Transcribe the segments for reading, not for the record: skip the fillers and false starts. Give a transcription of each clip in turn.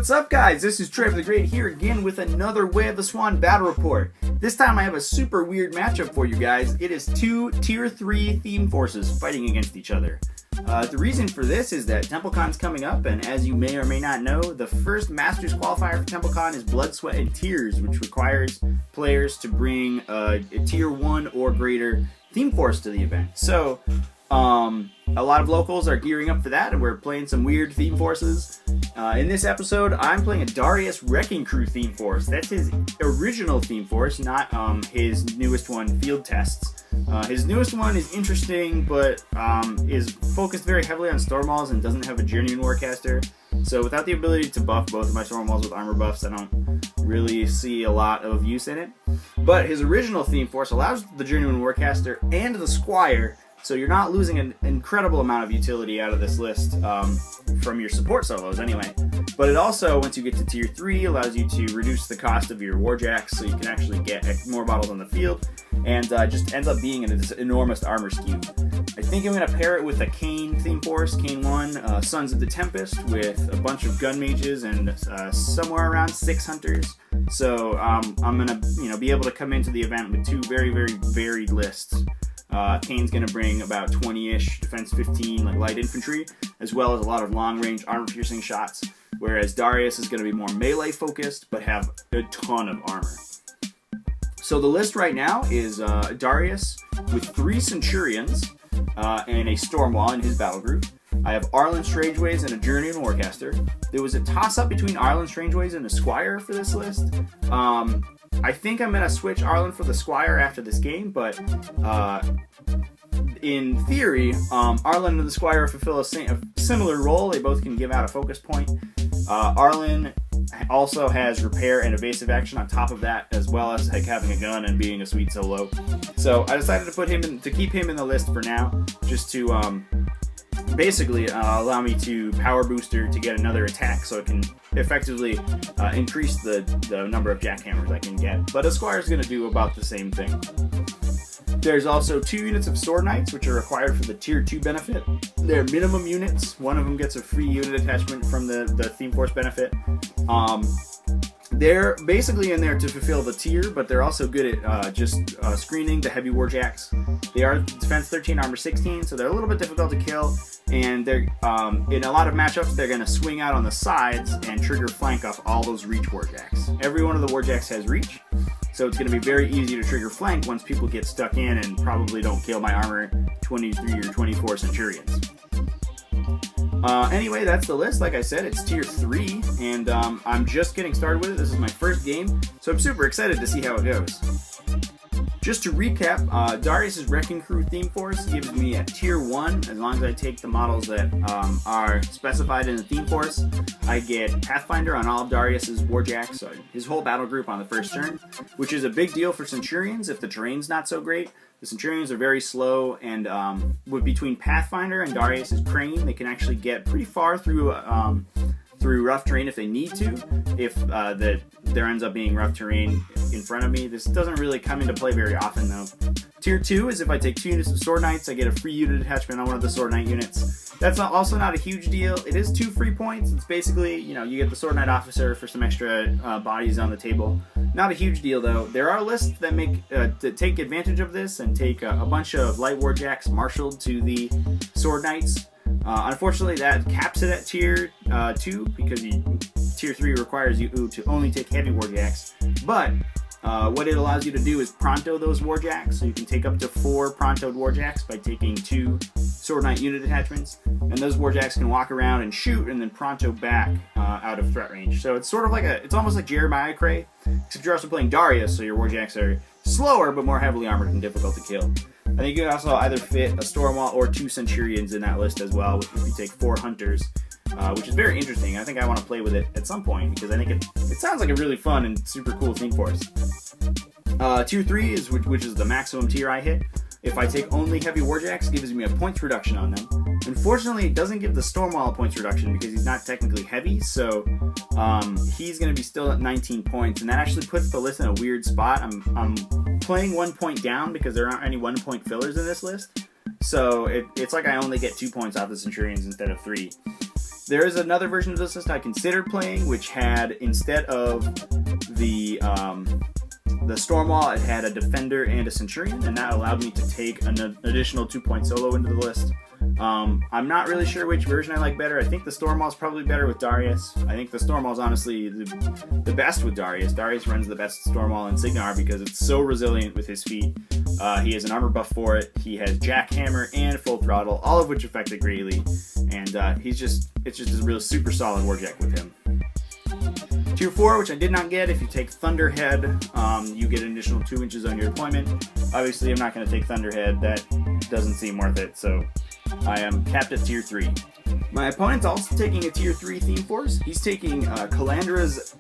What's up, guys? This is Trevor the Great here again with another Way of the Swan battle report. This time I have a super weird matchup for you guys. It is two tier 3 theme forces fighting against each other. The reason for this is that TempleCon's coming up, and as you may or may not know, the first Masters qualifier for TempleCon is Blood, Sweat, and Tears, which requires players to bring a tier 1 or greater theme force to the event. So, a lot of locals are gearing up for that, and we're playing some weird theme forces. In this episode, I'm playing a Darius Wrecking Crew theme force. That's his original theme force, not his newest one, Field Tests. His newest one is interesting, but is focused very heavily on Stormwalls and doesn't have a Genuine Warcaster. So without the ability to buff both of my Stormwalls with armor buffs, I don't really see a lot of use in it. But his original theme force allows the Genuine Warcaster and the Squire, so you're not losing an incredible amount of utility out of this list from your support solos anyway. But it also, once you get to tier 3, allows you to reduce the cost of your Warjacks, so you can actually get more bottles on the field, and just ends up being this enormous armor skew. I think I'm going to pair it with a Cain theme force, Cain 1, Sons of the Tempest, with a bunch of gun mages and somewhere around 6 hunters. So I'm going to be able to come into the event with two very, very varied lists. Cain's going to bring about 20-ish, defense 15, like light infantry, as well as a lot of long-range armor-piercing shots, whereas Darius is going to be more melee-focused, but have a ton of armor. So the list right now is Darius with 3 Centurions and a Stormwall in his battle group. I have Arlen Strangeways and a Journeyman Warcaster. There was a toss-up between Arlen Strangeways and a Squire for this list. I think I'm going to switch Arlen for the Squire after this game, but in theory, Arlen and the Squire fulfill a similar role. They both can give out a focus point. Arlen also has repair and evasive action on top of that, as well as like having a gun and being a sweet solo. So I decided to keep him in the list for now, just to basically allow me to power booster to get another attack, so it can effectively increase the number of jackhammers I can get. But a Squire is going to do about the same thing. There's also 2 units of Sword Knights, which are required for the tier 2 benefit. They're minimum units. One of them gets a free unit attachment from the theme force benefit. They're basically in there to fulfill the tier, but they're also good at just screening the heavy warjacks. They are defense 13, armor 16, so they're a little bit difficult to kill. And they're in a lot of matchups, they're going to swing out on the sides and trigger flank off all those reach warjacks. Every one of the warjacks has reach, so it's going to be very easy to trigger flank once people get stuck in and probably don't kill my armor 23 or 24 Centurions. Anyway, that's the list. Like I said, it's tier 3, and I'm just getting started with it. This is my first game, so I'm super excited to see how it goes. Just to recap, Darius' Wrecking Crew theme force gives me a tier 1, as long as I take the models that are specified in the theme force. I get Pathfinder on all of Darius' Warjacks, so his whole battle group on the first turn, which is a big deal for Centurions if the terrain's not so great. The Centurions are very slow, and between Pathfinder and Darius' Crane, they can actually get pretty far through rough terrain if they need to. If there ends up being rough terrain in front of me. This doesn't really come into play very often, though. Tier 2 is if I take 2 units of Sword Knights, I get a free unit attachment on one of the Sword Knight units. That's also not a huge deal. It is 2 free points. It's basically, you get the Sword Knight officer for some extra bodies on the table. Not a huge deal, though. There are lists that that take advantage of this and take a bunch of light warjacks marshaled to the Sword Knights. Unfortunately, that caps it at tier 2, because tier 3 requires you to only take heavy warjacks. But what it allows you to do is pronto those warjacks, so you can take up to 4 prontoed warjacks by taking 2 Sword Knight unit attachments, and those warjacks can walk around and shoot and then pronto back out of threat range. So it's sort of like it's almost like Jeremiah Cray, except you're also playing Darius, so your warjacks are slower but more heavily armored and difficult to kill. I think you can also either fit a Stormwall or 2 Centurions in that list as well, if you take 4 Hunters, which is very interesting. I think I want to play with it at some point, because I think it sounds like a really fun and super cool theme force. Tier 3 is which is the maximum tier I hit. If I take only heavy warjacks, it gives me a points reduction on them. Unfortunately, it doesn't give the Stormwall a points reduction because he's not technically heavy, so he's going to be still at 19 points, and that actually puts the list in a weird spot. I'm playing 1 point down because there aren't any 1 point fillers in this list, so it's like I only get 2 points off the Centurions instead of 3. There is another version of this list I considered playing, which had, instead of the Stormwall, it had a Defender and a Centurion, and that allowed me to take an additional 2-point solo into the list. I'm not really sure which version I like better. I think the Stormwall is probably better with Darius. I think the Stormwall is honestly the best with Darius. Darius runs the best Stormwall in Signar because it's so resilient with his feet. He has an armor buff for it. He has Jackhammer and Full Throttle, all of which affect it greatly. And it's just a real super solid warjack with him. Tier 4, which I did not get. If you take Thunderhead, you get an additional 2 inches on your deployment. Obviously, I'm not going to take Thunderhead. That doesn't seem worth it, so I am capped at Tier 3. My opponent's also taking a Tier 3 Theme Force. He's taking Calandra's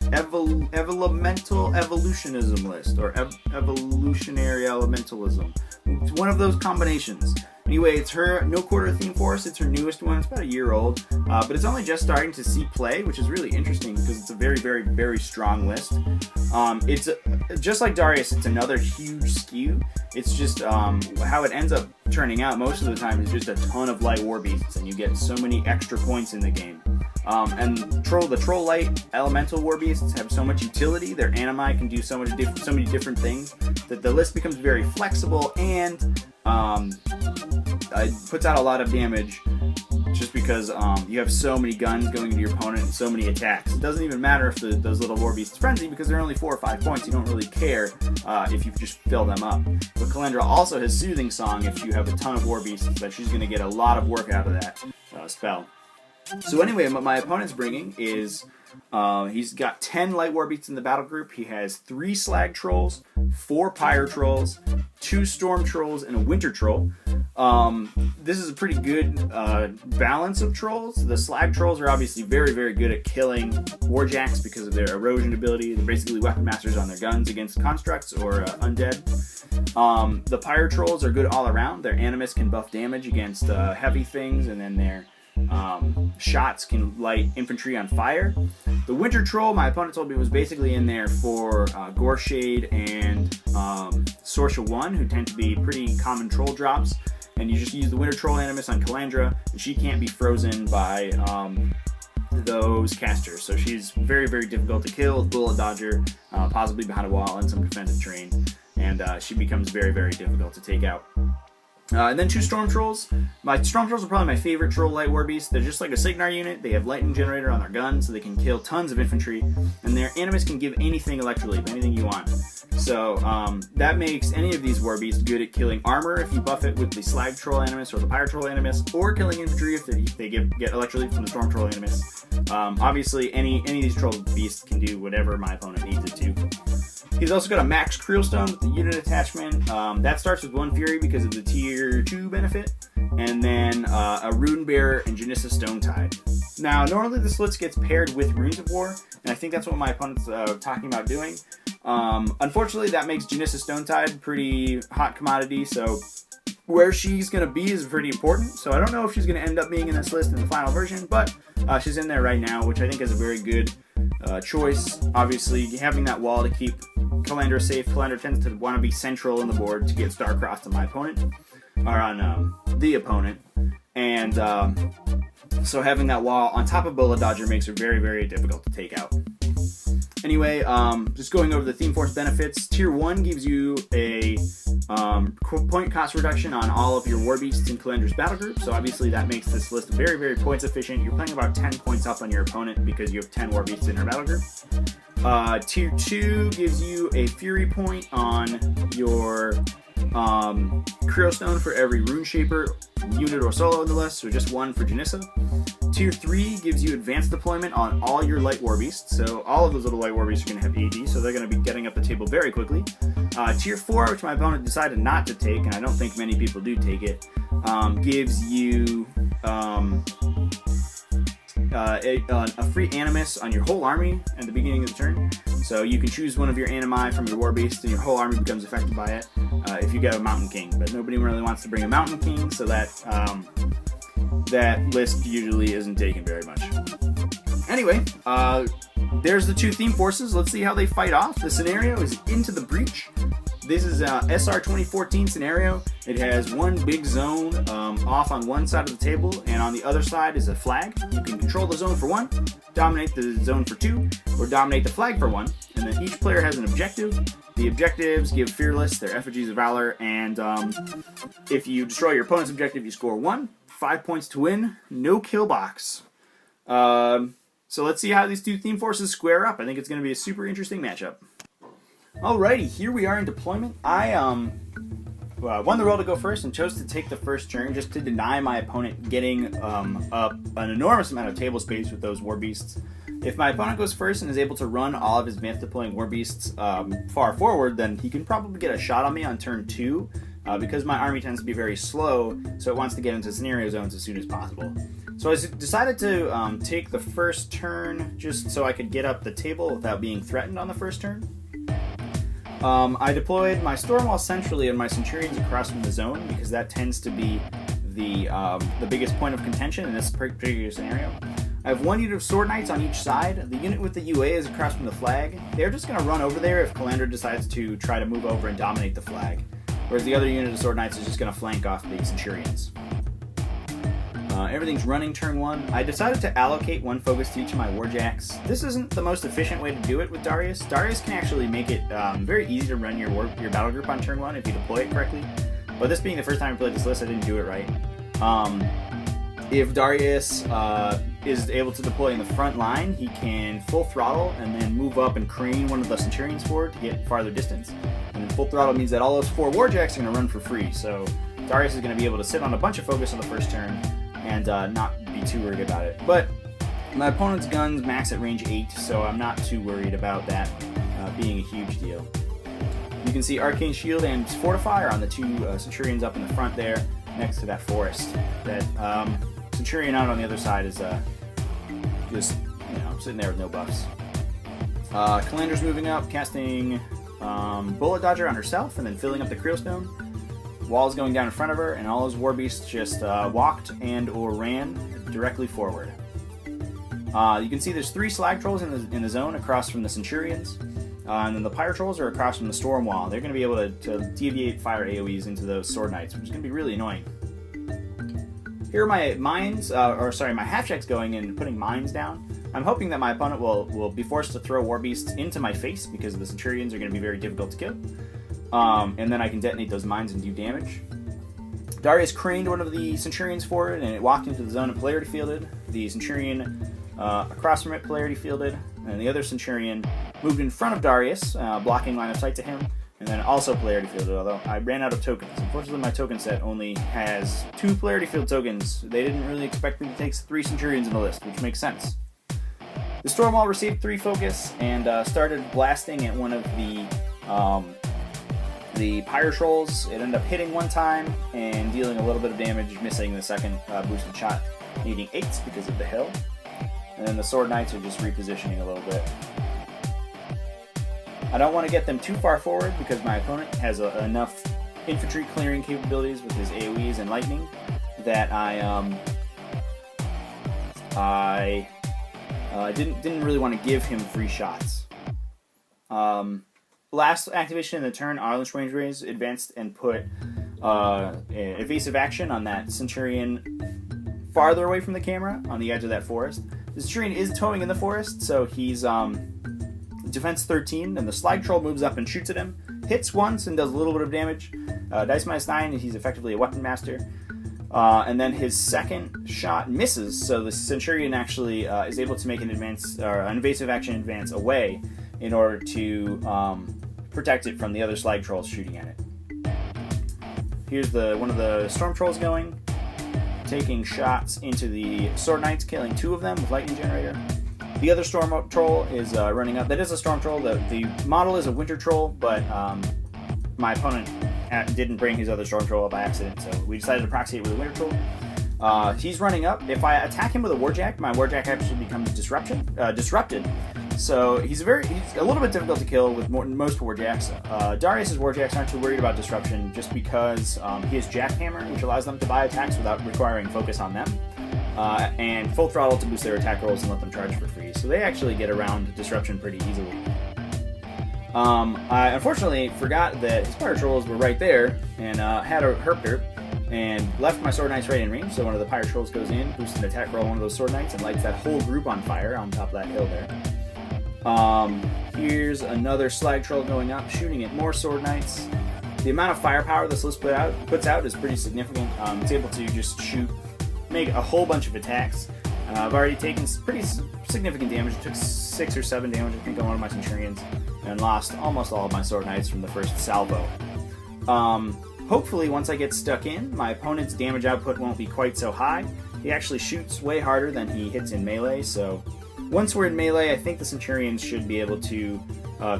Elemental Evolutionism list, or Evolutionary Elementalism. It's one of those combinations. Anyway, it's her No Quarter Theme Force. It's her newest one. It's about a year old, but it's only just starting to see play, which is really interesting because it's a very, very, very strong list. It's just like Darius. It's another huge skew. It's just how it ends up turning out most of the time is just a ton of light war beasts, and you get so many extra points in the game. And the troll light elemental war beasts have so much utility. Their animi can do so many different things that the list becomes very flexible and it puts out a lot of damage just because you have so many guns going into your opponent and so many attacks. It doesn't even matter if those little war beasts frenzy because they're only 4 or 5 points. You don't really care if you just fill them up. But Calandra also has Soothing Song. If you have a ton of war beasts, that she's going to get a lot of work out of that spell. So anyway, what my opponent's bringing is he's got 10 light war beasts in the battle group. He has 3 slag trolls, 4 pyre trolls, 2 storm trolls, and a winter troll. This is a pretty good balance of trolls. The slag trolls are obviously very, very good at killing warjacks because of their erosion ability. They're basically weapon masters on their guns against constructs or undead. The pyre trolls are good all around. Their animus can buff damage against heavy things, and then their shots can light infantry on fire. The winter troll, my opponent told me, was basically in there for Goreshade and Sorsha 1, who tend to be pretty common troll drops. And you just use the winter troll animus on Calandra, and she can't be frozen by those casters. So she's very, very difficult to kill with Bullet Dodger, possibly behind a wall and some defensive terrain. And she becomes very, very difficult to take out. And then 2 Storm Trolls. My Storm Trolls are probably my favorite Troll Light War Beast. They're just like a Signar unit. They have Lightning Generator on their guns, so they can kill tons of infantry. And their animus can give anything Electroleap, anything you want. So that makes any of these War Beasts good at killing armor if you buff it with the Slag Troll Animus or the Pyre Troll Animus, or killing infantry if they get Electroleap from the Storm Troll Animus. Obviously, any of these Troll Beasts can do whatever my opponent needs it to. He's also got a Max Creelstone with the unit attachment. That starts with 1 Fury because of the Tier 2 benefit. And then a Rune Bearer and Janissa Stonetide. Now, normally this list gets paired with Runes of War, and I think that's what my opponent's talking about doing. Unfortunately, that makes Janissa Stonetide pretty hot commodity, so where she's going to be is pretty important. So I don't know if she's going to end up being in this list in the final version, but she's in there right now, which I think is a very good choice. Obviously, having that wall to keep Calandra safe. Calandra tends to want to be central in the board to get star-crossed on my opponent, or on the opponent, and so having that wall on top of Bullet Dodger makes her very, very difficult to take out. Anyway, just going over the Theme Force benefits. Tier 1 gives you a point cost reduction on all of your War Beasts in Calandra's battle group, so obviously that makes this list very, very points efficient. You're playing about 10 points up on your opponent because you have 10 War Beasts in her battle group. Tier 2 gives you a Fury point on your Creelstone for every Rune Shaper unit or solo in the list, so just 1 for Janissa. Tier 3 gives you advanced deployment on all your light war beasts, so all of those little light war beasts are going to have AD, so they're going to be getting up the table very quickly. Tier 4, which my opponent decided not to take, and I don't think many people do take it, gives you a free animus on your whole army at the beginning of the turn. So you can choose one of your animi from your war beast, and your whole army becomes affected by it if you get a Mountain King. But nobody really wants to bring a Mountain King, so that list usually isn't taken very much. Anyway, there's the 2 theme forces. Let's see how they fight off. The scenario is Into the Breach. This is a SR 2014 scenario. It has one big zone off on one side of the table, and on the other side is a flag. You can control the zone for 1, dominate the zone for 2, or dominate the flag for 1. And then each player has an objective. The objectives give Fearless their effigies of valor, and if you destroy your opponent's objective, you score 1, 5 points to win, no kill box. So let's see how these two theme forces square up. I think it's going to be a super interesting matchup. Alrighty, here we are in deployment. I won the role to go first and chose to take the first turn just to deny my opponent getting up an enormous amount of table space with those war beasts. If my opponent goes first and is able to run all of his advanced deploying war beasts far forward, then he can probably get a shot on me on turn 2 because my army tends to be very slow, so it wants to get into scenario zones as soon as possible. So I decided to take the first turn just so I could get up the table without being threatened on the first turn. I deployed my Stormwall centrally and my Centurions across from the zone because that tends to be the biggest point of contention in this particular scenario. I have one unit of Sword Knights on each side. The unit with the UA is across from the flag. They're just going to run over there if Calandra decides to try to move over and dominate the flag, whereas the other unit of Sword Knights is just going to flank off the Centurions. Everything's running turn 1. I decided to allocate 1 focus to each of my Warjacks. This isn't the most efficient way to do it with Darius. Darius can actually make it very easy to run your battle group on turn 1 if you deploy it correctly. But this being the first time I played this list, I didn't do it right. If Darius is able to deploy in the front line, he can full throttle and then move up and crane one of the Centurions forward to get farther distance. And then full throttle means that all those 4 Warjacks are going to run for free. So Darius is going to be able to sit on a bunch of focus on the first turn and not be too worried about it. But my opponent's guns max at range 8, so I'm not too worried about that being a huge deal. You can see Arcane Shield and Fortify are on the 2 Centurions up in the front there, next to that forest. That Centurion out on the other side is just, sitting there with no buffs. Calandra's moving up, casting Bullet Dodger on herself, and then filling up the Creelstone. Wall's going down in front of her, and all his war beasts just walked and or ran directly forward. You can see there's 3 Slag Trolls in the zone across from the Centurions, and then the Pyre Trolls are across from the Storm Wall. They're going to be able to deviate fire AoEs into those Sword Knights, which is going to be really annoying. Here are my mines, my half-checks going and putting mines down. I'm hoping that my opponent will be forced to throw war beasts into my face because the Centurions are going to be very difficult to kill. And then I can detonate those mines and do damage. Darius craned one of the Centurions forward, and it walked into the zone and polarity fielded. The Centurion across from it polarity fielded, and the other Centurion moved in front of Darius, blocking line of sight to him, and then also polarity fielded, although I ran out of tokens. Unfortunately, my token set only has 2 polarity field tokens. They didn't really expect me to take 3 Centurions in the list, which makes sense. The Stormwall received 3 focus and started blasting at one of the Pyre Trolls. It ended up hitting 1 time and dealing a little bit of damage, missing the second boosted shot, needing 8s because of the hill. And then the Sword Knights are just repositioning a little bit. I don't want to get them too far forward because my opponent has enough infantry clearing capabilities with his AoEs and lightning that I didn't really want to give him free shots. Last activation in the turn, Arlen's Range Raise advanced and put evasive action on that Centurion farther away from the camera on the edge of that forest. The Centurion is towing in the forest, so he's defense 13, and the Slag Troll moves up and shoots at him. Hits once and does a little bit of damage. Dice minus 9, and he's effectively a weapon master. And then his second shot misses, so the Centurion actually is able to make an evasive action advance away in order to protect it from the other Slag Trolls shooting at it. Here's one of the Storm Trolls going, taking shots into the Sword Knights, killing 2 of them with Lightning Generator. The other Storm Troll is running up. That is a Storm Troll. The model is a Winter Troll, but my opponent didn't bring his other Storm Troll up by accident, so we decided to proxy it with a Winter Troll. He's running up. If I attack him with a Warjack, my Warjack actually becomes disrupted. So he's a little bit difficult to kill with most Warjacks. Darius's Warjacks aren't too worried about disruption just because he has Jackhammer, which allows them to buy attacks without requiring focus on them, and full throttle to boost their attack rolls and let them charge for free. So they actually get around disruption pretty easily. I unfortunately forgot that his Pyre Trolls were right there and had a Herpter and left my Sword Knights right in range. So one of the Pyre Trolls goes in, boosts an attack roll on one of those Sword Knights, and lights that whole group on fire on top of that hill there. Here's another Slag Troll going up, shooting at more Sword Knights. The amount of firepower this list puts out is pretty significant. It's able to just make a whole bunch of attacks. I've already taken pretty significant damage. It took 6 or 7 damage, I think, on one of my Centurions, and lost almost all of my Sword Knights from the first salvo. Hopefully, once I get stuck in, my opponent's damage output won't be quite so high. He actually shoots way harder than he hits in melee, so once we're in melee, I think the Centurions should be able to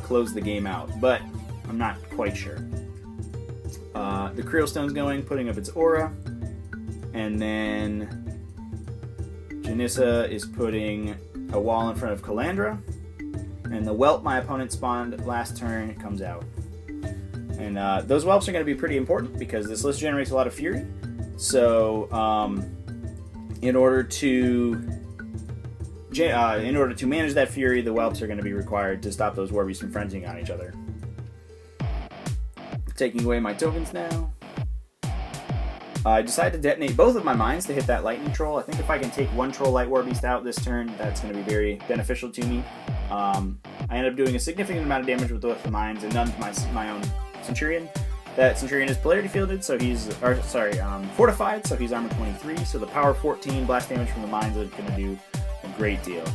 close the game out, but I'm not quite sure. The Creelstone's going, putting up its aura, and then Janissa is putting a wall in front of Calandra, and the Whelp my opponent spawned last turn comes out. And those Whelps are going to be pretty important because this list generates a lot of Fury. So in order to manage that Fury, the Whelps are going to be required to stop those Warbeasts from frenzying on each other. Taking away my tokens now. I decided to detonate both of my mines to hit that lightning troll. I think if I can take one troll light Warbeast out this turn, that's going to be very beneficial to me. I ended up doing a significant amount of damage with both the mines and none to my own Centurion. That Centurion is polarity fielded, so he's fortified, so he's armor 23. So the power 14 blast damage from the mines is going to do a great deal.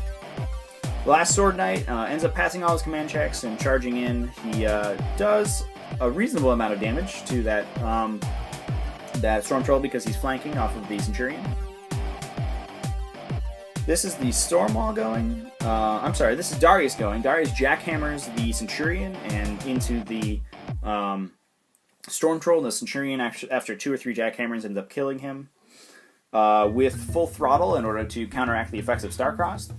The last Sword Knight ends up passing all his command checks and charging in. He does a reasonable amount of damage to that Storm Troll because he's flanking off of the Centurion. This is the Storm Wall going. This is Darius going. Darius jackhammers the Centurion and into the Storm Troll. The Centurion, after 2 or 3 jackhammers, ends up killing him with full throttle in order to counteract the effects of Starcrossed.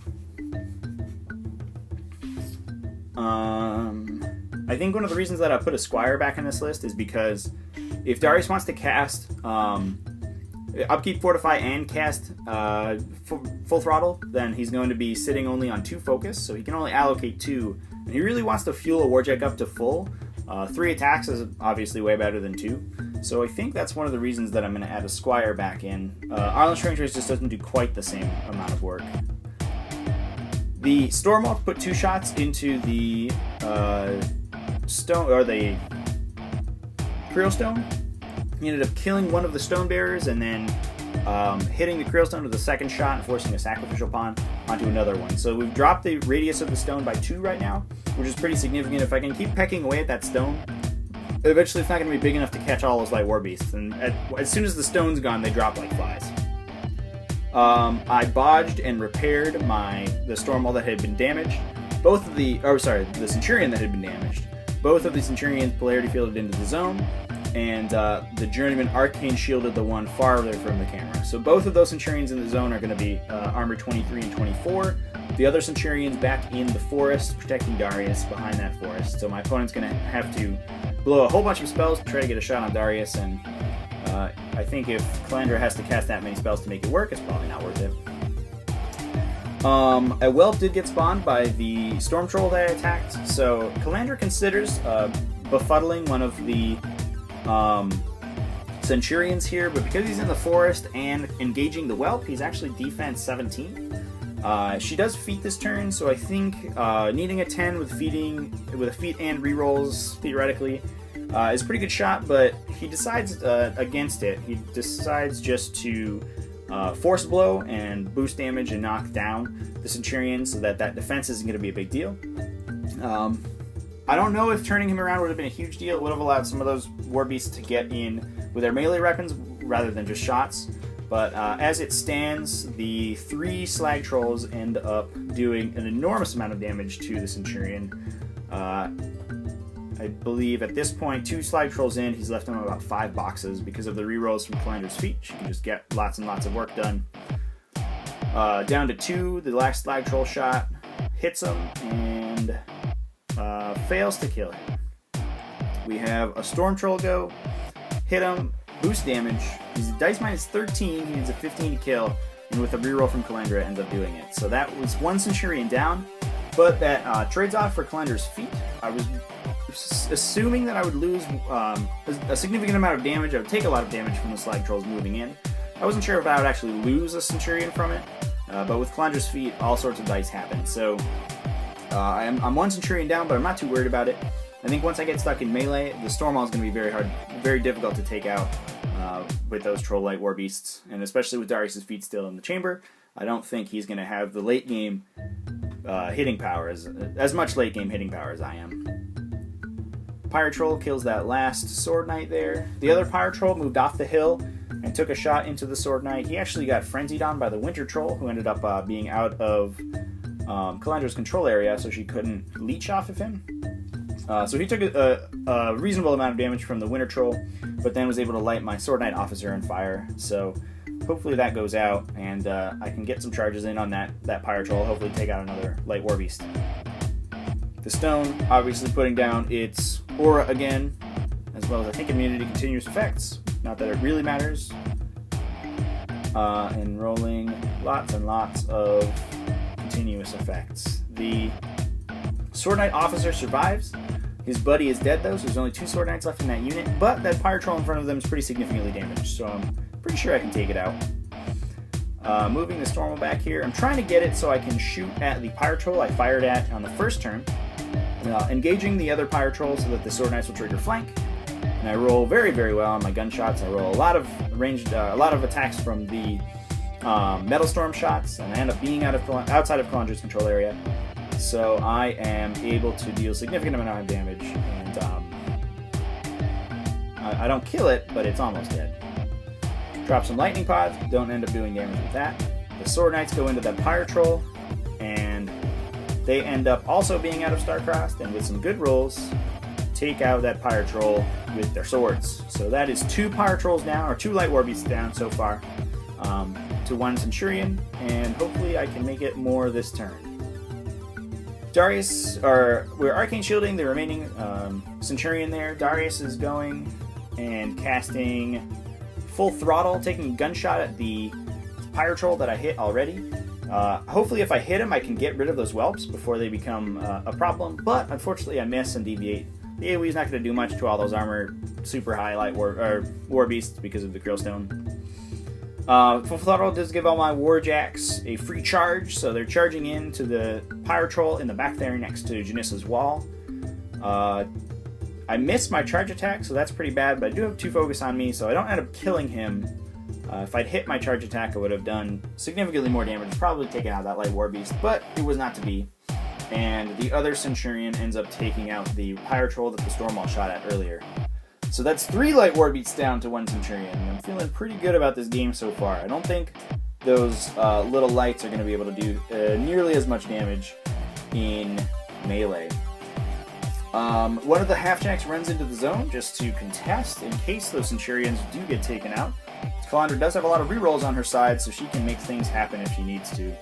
I think one of the reasons that I put a Squire back in this list is because if Darius wants to cast Upkeep, Fortify, and cast Full Throttle, then he's going to be sitting only on 2 focus, so he can only allocate 2. And he really wants to fuel a Warjack up to full. 3 attacks is obviously way better than 2. So I think that's one of the reasons that I'm going to add a Squire back in. Arlen Strange just doesn't do quite the same amount of work. The Stormwalk put 2 shots into the the Creelstone. He ended up killing one of the Stone Bearers and then hitting the Creelstone with the second shot and forcing a Sacrificial Pawn onto another one. So we've dropped the radius of the stone by 2 right now, which is pretty significant. If I can keep pecking away at that stone, eventually it's not going to be big enough to catch all those light war beasts. And as soon as the stone's gone, they drop like flies. I bodged and repaired the storm wall that had been damaged. The Centurion that had been damaged. Both of the Centurions polarity fielded into the zone, and the Journeyman arcane shielded the one farther from the camera. So both of those Centurions in the zone are going to be armor 23 and 24. The other Centurions back in the forest, protecting Darius behind that forest. So my opponent's going to have to blow a whole bunch of spells to try to get a shot on Darius, and I think if Calandra has to cast that many spells to make it work, it's probably not worth it. A Whelp did get spawned by the Storm Troll that I attacked, so Calandra considers befuddling one of the Centurions here, but because he's in the forest and engaging the Whelp, he's actually defense 17. She does feat this turn, so I think needing a 10 with a feat and rerolls, theoretically, is a pretty good shot, but he decides against it. He decides just to force blow and boost damage and knock down the Centurion so that defense isn't going to be a big deal. I don't know if turning him around would have been a huge deal. It would have allowed some of those war beasts to get in with their melee weapons rather than just shots. But as it stands, the 3 Slag Trolls end up doing an enormous amount of damage to the Centurion. I believe at this point, 2 Slag Trolls in, he's left him about 5 boxes because of the rerolls from Calandra's feat. She can just get lots and lots of work done. Down to 2, the last Slag Troll shot hits him and fails to kill him. We have a Storm Troll go, hit him, boost damage. He's dice minus 13, he needs a 15 to kill, and with a reroll from Calandra ends up doing it. So that was 1 Centurion down, but that trades off for Calandra's feat. I was assuming that I would lose a significant amount of damage. I would take a lot of damage from the slag trolls moving in. I wasn't sure if I would actually lose a Centurion from it, but with Calandra's feat, all sorts of dice happen. So I'm one Centurion down, but I'm not too worried about it. I think once I get stuck in melee, the Stormmaul is going to be very difficult to take out with those Troll-like War Beasts, and especially with Darius' feet still in the chamber. I don't think he's going to have the late game hitting power, as much late game hitting power as I am. Pirate Troll kills that last Sword Knight there. The other Pirate Troll moved off the hill and took a shot into the Sword Knight. He actually got frenzied on by the Winter Troll, who ended up being out of Calandra's control area, so she couldn't leech off of him. So he took a reasonable amount of damage from the Winter Troll, but then was able to light my Sword Knight officer on fire. So hopefully that goes out, and I can get some charges in on that Pirate Troll, hopefully take out another Light War Beast. The Stone, obviously putting down its aura again, as well as I think immunity to continuous effects. Not that it really matters. And rolling lots and lots of continuous effects. The Sword Knight officer survives. His buddy is dead though, so there's only 2 Sword Knights left in that unit, but that Pirate Troll in front of them is pretty significantly damaged, so I'm pretty sure I can take it out. Moving the Stormmaul back here, I'm trying to get it so I can shoot at the Pirate Troll I fired at on the first turn, engaging the other Pirate Troll so that the Sword Knights will trigger flank. And I roll very, very well on my gunshots. I roll a lot of attacks from the Metal Storm shots, and I end up being outside of Calandra's control area. So I am able to deal a significant amount of damage, and I don't kill it, but it's almost dead. Drop some lightning pods, don't end up doing damage with that. The Sword Knights go into that Pirate Troll, and they end up also being out of Star-Crossed, and with some good rolls, take out that Pirate Troll with their swords. So that is 2 Pirate Trolls down, or 2 Light War Beasts down so far, to 1 Centurion, and hopefully I can make it more this turn. We're Arcane Shielding the remaining Centurion there. Darius is going and casting Full Throttle, taking a gunshot at the Pirate Troll that I hit already. Hopefully if I hit him, I can get rid of those whelps before they become a problem, but unfortunately I miss and deviate. The AoE is not going to do much to all those armor super high light war beasts because of the Krillstone. Full Throttle does give all my Warjacks a free charge, so they're charging into the Pirate Troll in the back there next to Janissa's wall. I missed my charge attack, so that's pretty bad, but I do have 2 focus on me, so I don't end up killing him. If I'd hit my charge attack, I would have done significantly more damage, probably taken out that Light War Beast, but it was not to be. And the other Centurion ends up taking out the Pirate Troll that the Stormmaul shot at earlier. So that's 3 Light War Beasts down to 1 Centurion. I'm feeling pretty good about this game so far. I don't think those little lights are going to be able to do nearly as much damage in melee. One of the halfjacks runs into the zone just to contest in case those Centurions do get taken out. Calandra does have a lot of rerolls on her side, so she can make things happen if she needs to.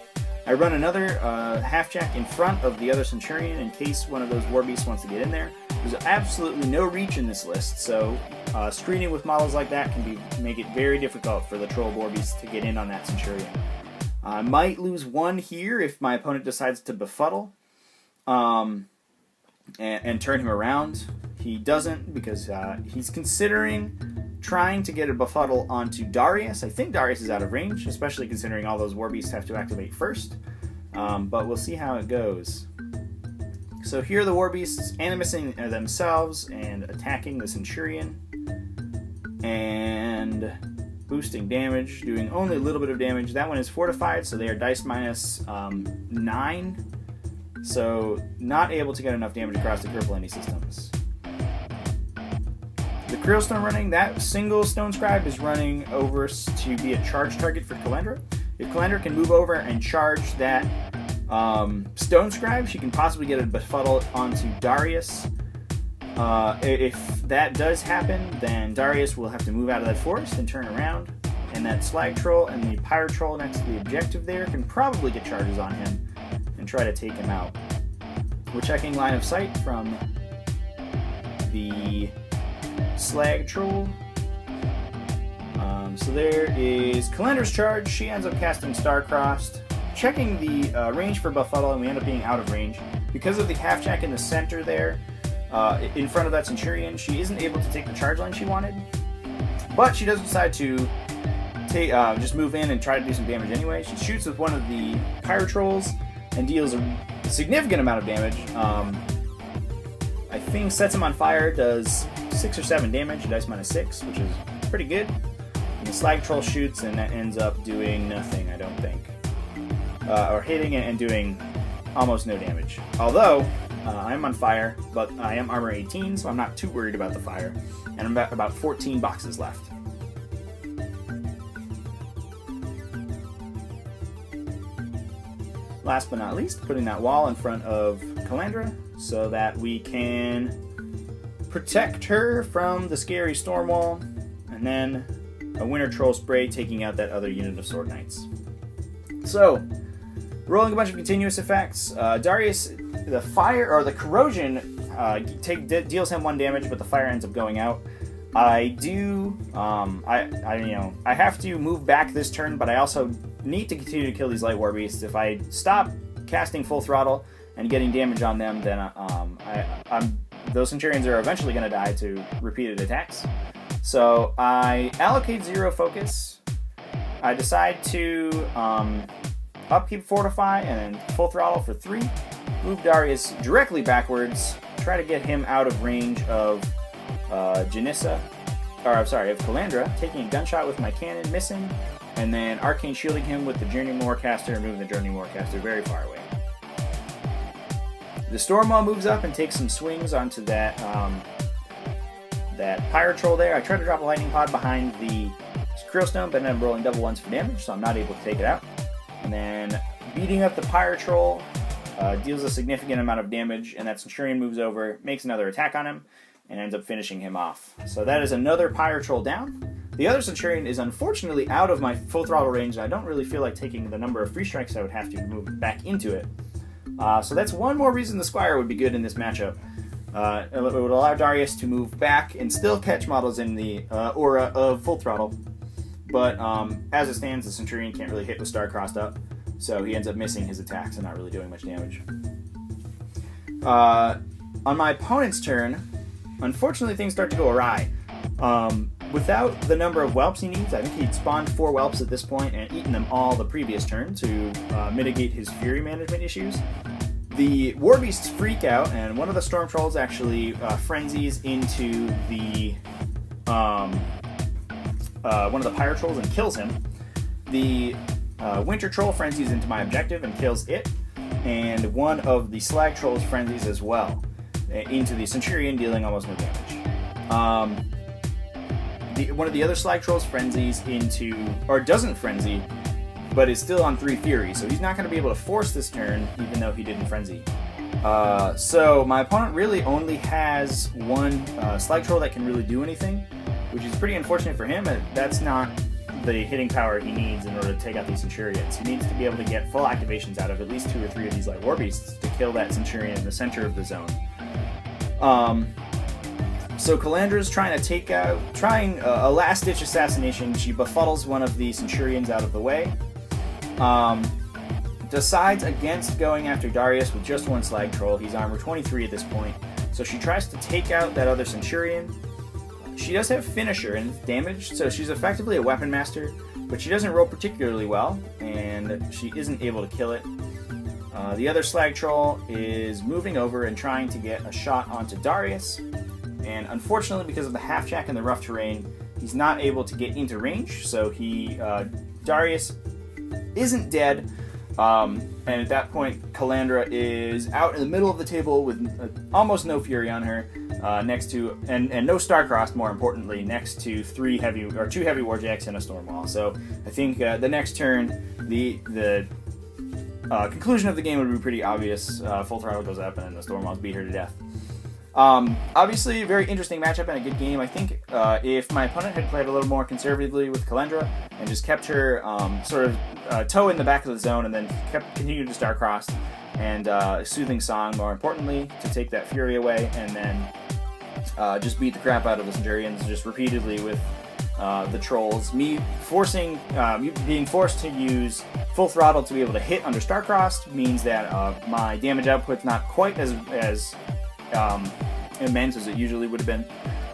I run another halfjack in front of the other Centurion in case one of those War Beasts wants to get in there. There's absolutely no reach in this list, so screening with models like that can make it very difficult for the Troll War Beasts to get in on that Centurion. I might lose 1 here if my opponent decides to befuddle and turn him around. He doesn't, because he's considering trying to get a befuddle onto Darius. I think Darius is out of range, especially considering all those War Beasts have to activate first. But we'll see how it goes. So here are the War Beasts animusing themselves and attacking the Centurion. And boosting damage, doing only a little bit of damage. That one is fortified, so they are dice minus 9. So not able to get enough damage across to cripple any systems. The Krillstone running, that single Stone Scribe is running over to be a charge target for Calandra. If Calandra can move over and charge that Stone Scribe, she can possibly get a befuddle onto Darius. If that does happen, then Darius will have to move out of that forest and turn around. And that Slag Troll and the Pirate Troll next to the objective there can probably get charges on him and try to take him out. We're checking line of sight from the Slag Troll. So there is Calandra's charge. She ends up casting Star-Crossed. Checking the range for Befuddle, and we end up being out of range. Because of the halfjack in the center there, in front of that Centurion. She isn't able to take the charge line she wanted, but she does decide to just move in and try to do some damage anyway. She shoots with one of the Pyro Trolls and deals a significant amount of damage. I think sets him on fire, does 6 or 7 damage, dice -6, which is pretty good. And the Slag Troll shoots, and that ends up doing nothing, I don't think. Or hitting it and doing almost no damage. Although, I'm on fire, but I am armor 18, so I'm not too worried about the fire. And I'm at about 14 boxes left. Last but not least, putting that wall in front of Calandra so that we can protect her from the scary storm wall, and then a Winter Troll spray taking out that other unit of Sword Knights. So, rolling a bunch of continuous effects. Darius, the fire or the corrosion deals him 1 damage, but the fire ends up going out. I have to move back this turn, but I also need to continue to kill these light war beasts. If I stop casting full throttle and getting damage on them, then those Centurions are eventually going to die to repeated attacks. So I allocate 0 focus. I decide to upkeep Fortify and then full throttle for 3. Move Darius directly backwards. Try to get him out of range of of Calandra, taking a gunshot with my cannon, missing, and then Arcane shielding him with the Journeyman Warcaster and moving the Journeyman Warcaster very far away. The Stormwall moves up and takes some swings onto that Pyro Troll there. I try to drop a Lightning Pod behind the Krillstone, but then I'm rolling double 1s for damage, so I'm not able to take it out. And then beating up the Pyro Troll deals a significant amount of damage, and that Centurion moves over, makes another attack on him, and ends up finishing him off. So that is another Pyro Troll down. The other Centurion is unfortunately out of my full throttle range, and I don't really feel like taking the number of free strikes I would have to move back into it. So that's one more reason the Squire would be good in this matchup. It would allow Darius to move back and still catch models in the aura of full throttle. But as it stands, the Centurion can't really hit with Star Crossed up, so he ends up missing his attacks and not really doing much damage. On my opponent's turn, unfortunately things start to go awry. Without the number of whelps he needs, I think he'd spawned 4 whelps at this point and eaten them all the previous turn to mitigate his fury management issues. The War Beasts freak out, and one of the Storm Trolls actually frenzies into the one of the Pyro Trolls and kills him. The Winter Troll frenzies into my objective and kills it, and one of the Slag Trolls frenzies as well into the Centurion, dealing almost no damage. One of the other Slag Trolls frenzies into, or doesn't frenzy, but is still on 3 Fury, so he's not going to be able to force this turn, even though he didn't frenzy. So my opponent really only has 1 Slag Troll that can really do anything, which is pretty unfortunate for him. That's not the hitting power he needs in order to take out these Centurions. He needs to be able to get full activations out of at least 2 or 3 of these Light War Beasts to kill that Centurion in the center of the zone. So Calandra's trying a last-ditch assassination. She befuddles one of the Centurions out of the way. Decides against going after Darius with just 1 Slag Troll. He's armor 23 at this point. So she tries to take out that other Centurion. She does have Finisher and it's damaged, so she's effectively a Weapon Master, but she doesn't roll particularly well, and she isn't able to kill it. The other Slag Troll is moving over and trying to get a shot onto Darius, and unfortunately, because of the half-jack and the rough terrain, he's not able to get into range, so Darius isn't dead, and at that point, Calandra is out in the middle of the table with almost no fury on her, next to, and no Starcrossed, more importantly, next to 2 heavy Warjacks and a Stormwall. So I think the next turn, the conclusion of the game would be pretty obvious. Full throttle goes up, and then the Stormwalls beat her to death. Obviously, a very interesting matchup and a good game. I think if my opponent had played a little more conservatively with Calandra and just kept her sort of toe in the back of the zone and then continued to Star-Crossed and Soothing Song, more importantly, to take that fury away, and then just beat the crap out of the Centurions just repeatedly with the Trolls. Me being forced to use full throttle to be able to hit under Star-Crossed means that my damage output's not quite as immense as it usually would have been.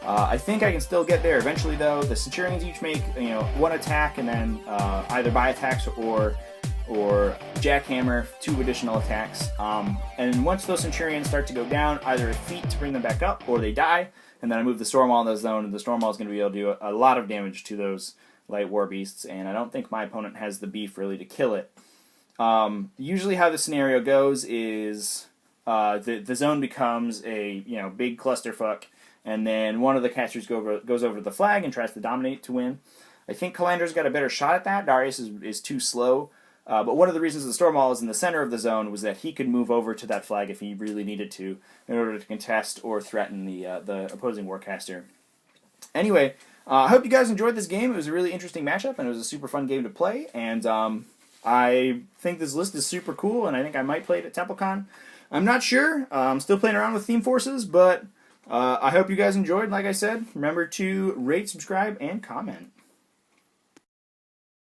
I think I can still get there eventually, though. The Centurions each make, you know, 1 attack, and then either buy attacks or jackhammer 2 additional attacks. And once those Centurions start to go down, either a feat to bring them back up, or they die. And then I move the Stormwall in the zone, and the Stormwall is going to be able to do a lot of damage to those light war beasts. And I don't think my opponent has the beef really to kill it. Usually, how the scenario goes is the zone becomes a big clusterfuck. And then one of the casters goes over the flag and tries to dominate to win. I think Calandra's got a better shot at that. Darius is too slow. But one of the reasons the Stormwall is in the center of the zone was that he could move over to that flag if he really needed to in order to contest or threaten the opposing warcaster. Anyway, I hope you guys enjoyed this game. It was a really interesting matchup, and it was a super fun game to play. And I think this list is super cool, and I think I might play it at TempleCon. I'm not sure. I'm still playing around with Theme Forces, but I hope you guys enjoyed. Like I said, remember to rate, subscribe, and comment.